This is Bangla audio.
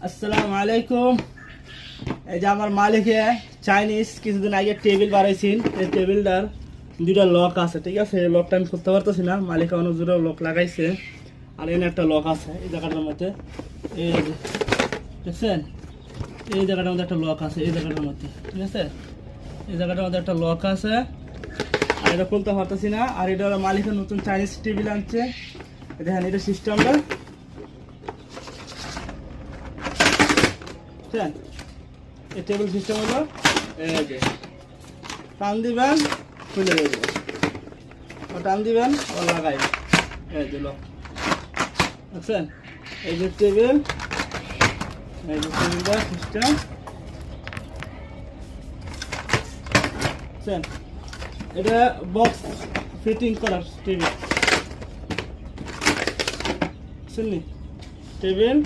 আসসালামু আলাইকুম। এই যে আমার মালিকে চাইনিজ কিছুদিন আগে টেবিল বানাইছেন। এই টেবিলটার দুইটা লক আছে, ঠিক আছে? এই লকটা আমি করতে পারতেছি না, মালিক অনেক জোরে লক লাগাইছে। আর এখানে একটা লক আছে এই জায়গাটার মধ্যে, এই যে দেখছেন, এই জায়গাটার মধ্যে একটা লক আছে, এই জায়গাটার মধ্যে, ঠিক আছে? এই জায়গাটার মধ্যে একটা লক আছে, আর এটা খুলতে পারতেছি না। আর এটা হলো মালিকের নতুন চাইনিজ টেবিল আনছে। দেখেন এটা সিস্টেমটা, এই টেবিল সিস্টেম হলো এই যে টান দিবেন খুলে যাবে, টান দিবেন আবার লাগাই, এই যে লক, বুঝছেন? এই যে টেবিল, এই যে টেবিলটা সিস্টেম, বুঝছেন? এটা বক্স ফিটিং করার টেবিল, বুঝছেন? টেবিল